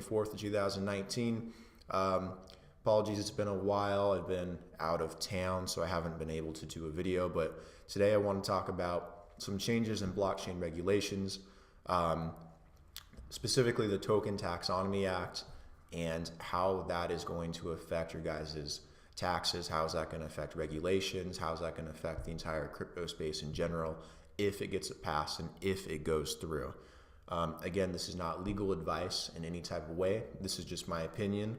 24th of 2019. Apologies, it's been a while. I've been out of town, so I haven't been able to do a video, but today I want to talk about some changes in blockchain regulations, specifically the Token Taxonomy Act, and how that is going to affect your guys' taxes. How is that going to affect regulations? How is that going to affect the entire crypto space in general if it gets passed and if it goes through? Again, this is not legal advice in any type of way. This is just my opinion.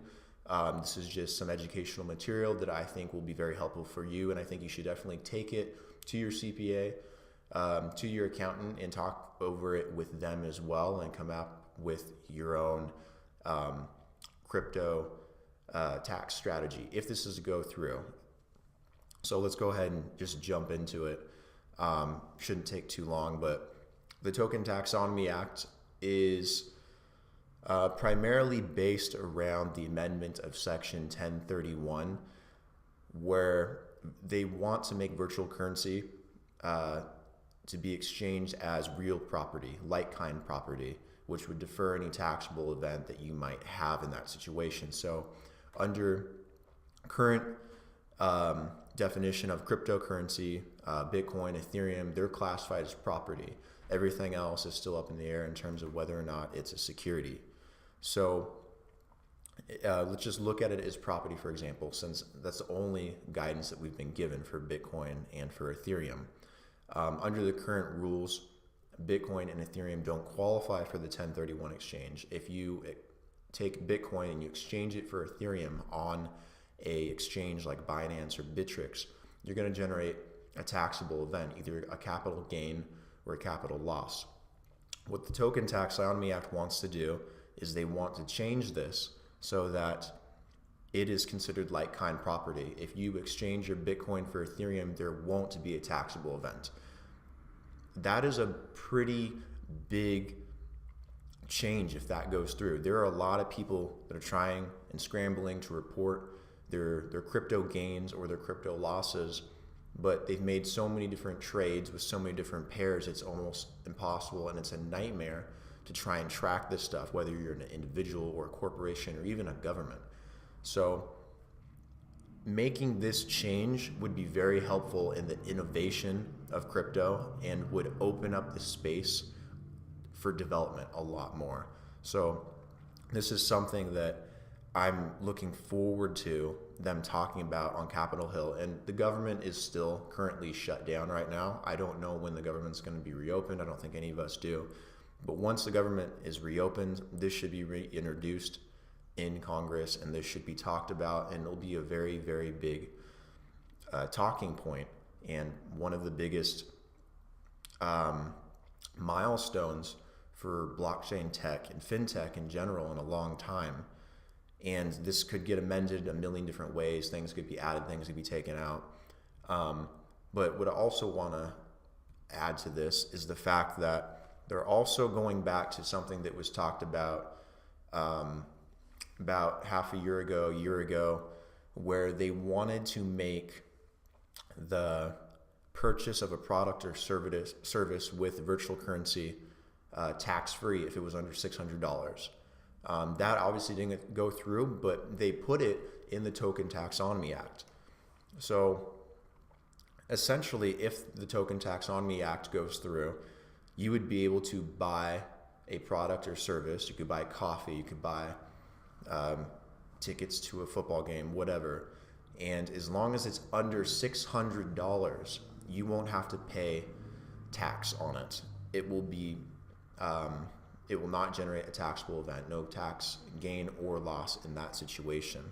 This is just some educational material that I think will be very helpful for you, and I think you should definitely take it to your CPA, to your accountant, and talk over it with them as well, and come up with your own crypto tax strategy if this is to go through. So let's go ahead and just jump into it. Shouldn't take too long, but the Token Taxonomy Act is primarily based around the amendment of Section 1031, where they want to make virtual currency to be exchanged as real property, like-kind property, which would defer any taxable event that you might have in that situation. So under current definition of cryptocurrency, Bitcoin, Ethereum, they're classified as property. Everything else is still up in the air in terms of whether or not it's a security. So let's just look at it as property, for example, since that's the only guidance that we've been given for Bitcoin and for Ethereum. Under the current rules, Bitcoin and Ethereum don't qualify for the 1031 exchange. If you take Bitcoin and you exchange it for Ethereum on a exchange like Binance or Bittrex, you're going to generate a taxable event, either a capital gain or a capital loss. What the Token Taxonomy Act wants to do is they want to change this so that it is considered like-kind property. If you exchange your Bitcoin for Ethereum, there won't be a taxable event. That is a pretty big change if that goes through. There are a lot of people that are trying and scrambling to report their crypto gains or their crypto losses, but they've made so many different trades with so many different pairs, it's almost impossible, and it's a nightmare to try and track this stuff, whether you're an individual or a corporation or even a government. So making this change would be very helpful in the innovation of crypto and would open up the space for development a lot more. So this is something that I'm looking forward to them talking about on Capitol Hill, and the government is still currently shut down right now. I don't know when the government's going to be reopened. I don't think any of us do. But once the government is reopened, this should be reintroduced in Congress, and this should be talked about, and it'll be a very, very big talking point, and one of the biggest milestones for blockchain tech and fintech in general in a long time. And this could get amended a million different ways. Things could be added, things could be taken out. But what I also want to add to this is the fact that they're also going back to something that was talked about half a year ago, where they wanted to make the purchase of a product or service with virtual currency tax-free if it was under $600. That obviously didn't go through, but they put it in the Token Taxonomy Act. So essentially, if the Token Taxonomy Act goes through, you would be able to buy a product or service. You could buy coffee, you could buy tickets to a football game, whatever. And as long as it's under $600, you won't have to pay tax on it. It will be it will not generate a taxable event, no tax gain or loss in that situation.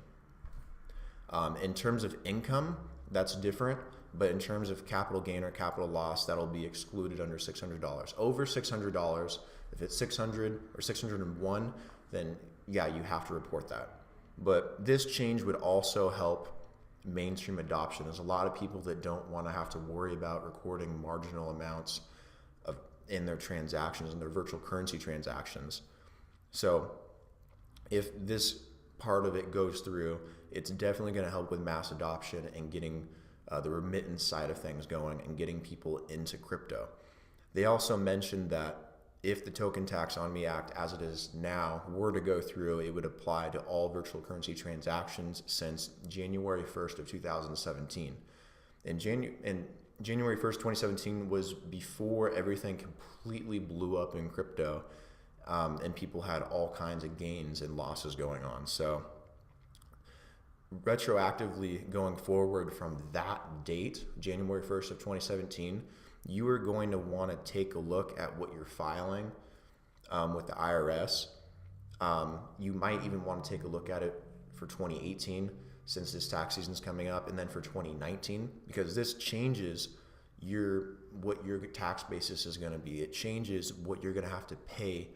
In terms of income, that's different, but in terms of capital gain or capital loss, that'll be excluded under $600. Over $600, if it's 600 or 601, then yeah, you have to report that. But this change would also help mainstream adoption. There's a lot of people that don't want to have to worry about recording marginal amounts in their transactions, in their virtual currency transactions. So if this part of it goes through, it's definitely going to help with mass adoption and getting the remittance side of things going and getting people into crypto. They also mentioned that if the Token Taxonomy Act, as it is now, were to go through, it would apply to all virtual currency transactions since January 1st of 2017. And January 1st, 2017 was before everything completely blew up in crypto, and people had all kinds of gains and losses going on. So retroactively going forward from that date, January 1st of 2017, you are going to want to take a look at what you're filing with the IRS. You might even want to take a look at it for 2018 since this tax season is coming up, and then for 2019, because this changes what your tax basis is going to be. It changes what you're going to have to pay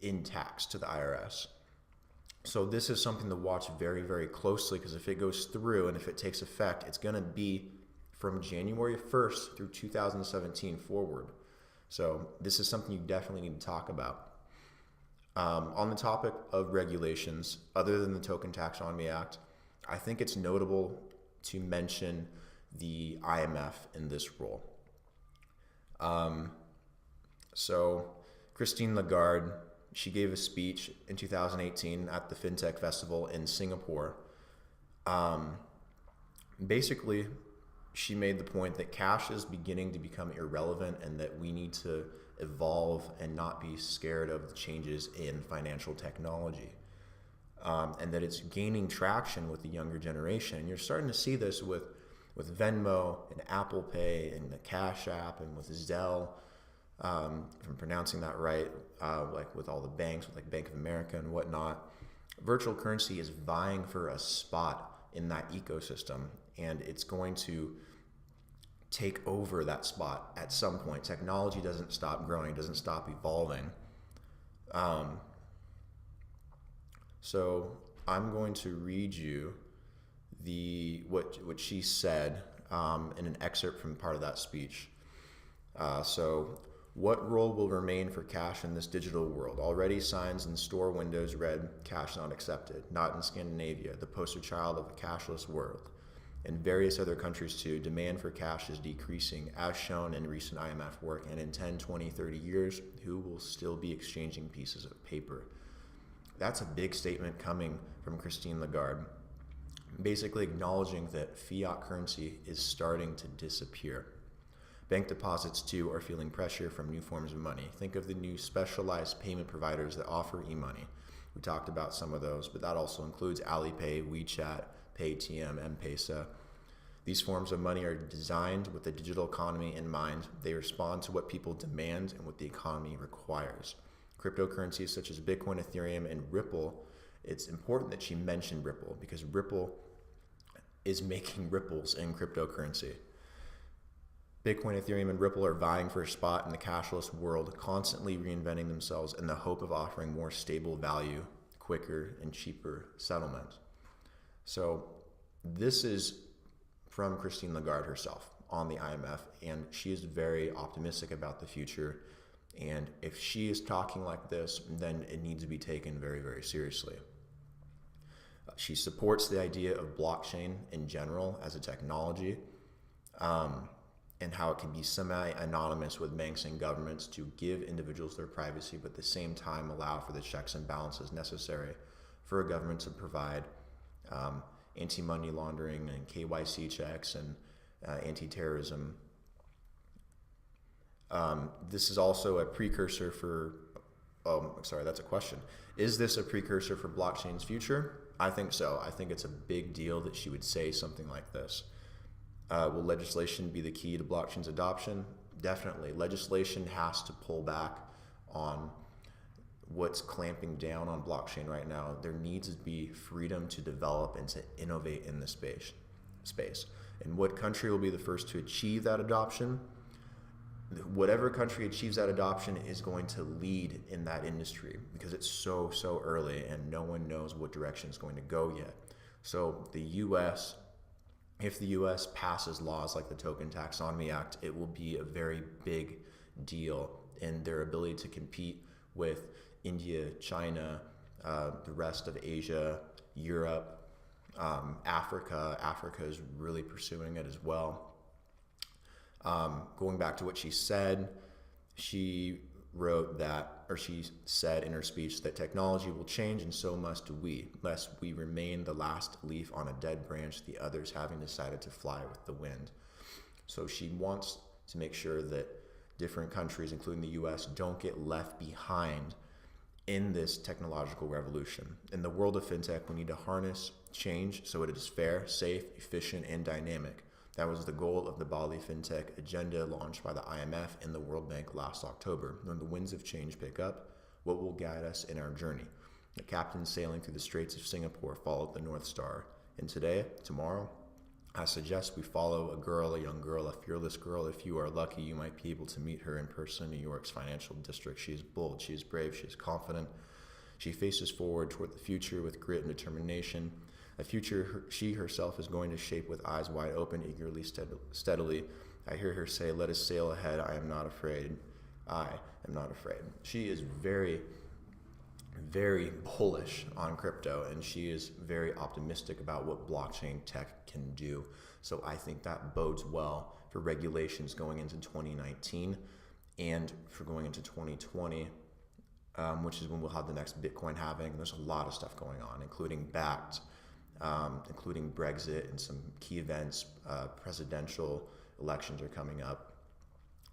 in tax to the IRS. So this is something to watch very, very closely, because if it goes through and if it takes effect, it's going to be from January 1st through 2017 forward. So this is something you definitely need to talk about. On the topic of regulations, other than the Token Taxonomy Act, I think it's notable to mention the IMF in this role. So Christine Lagarde, she gave a speech in 2018 at the Fintech Festival in Singapore. Basically, she made the point that cash is beginning to become irrelevant and that we need to evolve and not be scared of the changes in financial technology. And that it's gaining traction with the younger generation. And you're starting to see this with Venmo and Apple Pay and the Cash App and with Zelle, if I'm pronouncing that right, like with all the banks, with like Bank of America and whatnot. Virtual currency is vying for a spot in that ecosystem, and it's going to take over that spot at some point. Technology doesn't stop growing, doesn't stop evolving. So I'm going to read you what she said in an excerpt from part of that speech. So what role will remain for cash in this digital world? Already signs in store windows read, "Cash not accepted." Not in Scandinavia, the poster child of a cashless world. In various other countries too, demand for cash is decreasing, as shown in recent IMF work, and in 10, 20, 30 years, who will still be exchanging pieces of paper? That's a big statement coming from Christine Lagarde, basically acknowledging that fiat currency is starting to disappear. Bank deposits, too, are feeling pressure from new forms of money. Think of the new specialized payment providers that offer e-money. We talked about some of those, but that also includes Alipay, WeChat, Paytm, M-Pesa. These forms of money are designed with the digital economy in mind. They respond to what people demand and what the economy requires. Cryptocurrencies such as Bitcoin, Ethereum, and Ripple, it's important that she mentioned Ripple because Ripple is making ripples in cryptocurrency. Bitcoin, Ethereum, and Ripple are vying for a spot in the cashless world, constantly reinventing themselves in the hope of offering more stable value, quicker, and cheaper settlement. So this is from Christine Lagarde herself on the IMF, and she is very optimistic about the future. And if she is talking like this, then it needs to be taken very, very seriously. She supports the idea of blockchain in general as a technology, and how it can be semi-anonymous with banks and governments to give individuals their privacy, but at the same time allow for the checks and balances necessary for a government to provide anti-money laundering and KYC checks and anti-terrorism. This is also a precursor for, that's a question. Is this a precursor for blockchain's future? I think so. I think it's a big deal that she would say something like this. Will legislation be the key to blockchain's adoption? Definitely. Legislation has to pull back on what's clamping down on blockchain right now. There needs to be freedom to develop and to innovate in this space. And what country will be the first to achieve that adoption? Whatever country achieves that adoption is going to lead in that industry because it's so early and no one knows what direction it's going to go yet. So if the US passes laws like the Token Taxonomy Act, it will be a very big deal in their ability to compete with India, China, the rest of Asia, Europe, Africa. Africa is really pursuing it as well. Going back to what she said, she wrote that, or she said in her speech, that technology will change and so must we, lest we remain the last leaf on a dead branch, the others having decided to fly with the wind. So she wants to make sure that different countries, including the US, don't get left behind in this technological revolution. In the world of fintech, we need to harness change so it is fair, safe, efficient, and dynamic. That was the goal of the Bali Fintech Agenda launched by the IMF and the World Bank last October. When the winds of change pick up, what will guide us in our journey? The captain sailing through the Straits of Singapore followed the North Star. And today, tomorrow, I suggest we follow a girl, a young girl, a fearless girl. If you are lucky, you might be able to meet her in person in New York's financial district. She is bold, she is brave, she is confident. She faces forward toward the future with grit and determination. A future she herself is going to shape with eyes wide open, eagerly, steadily. I hear her say, "Let us sail ahead. I am not afraid. I am not afraid." She is very, very bullish on crypto, and she is very optimistic about what blockchain tech can do. So I think that bodes well for regulations going into 2019 and for going into 2020, which is when we'll have the next Bitcoin halving. There's a lot of stuff going on, including Backed, including Brexit and some key events. Presidential elections are coming up.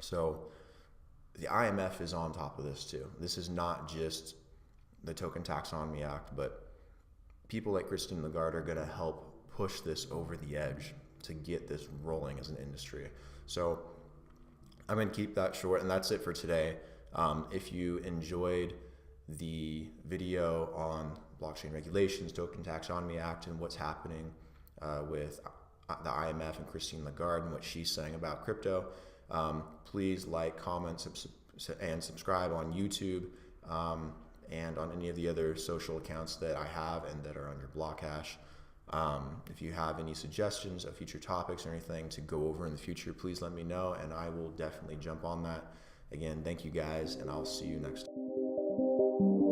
So the IMF is on top of this too. This is not just the Token Taxonomy Act, but people like Christine Lagarde are going to help push this over the edge to get this rolling as an industry. So I'm going to keep that short, and that's it for today. If you enjoyed the video on blockchain regulations, Token Taxonomy Act, and what's happening with the IMF and Christine Lagarde and what she's saying about crypto, please like, comment, and subscribe on YouTube and on any of the other social accounts that I have and that are under BlockHash. If you have any suggestions of future topics or anything to go over in the future, please let me know, and I will definitely jump on that. Again, thank you guys, and I'll see you next time.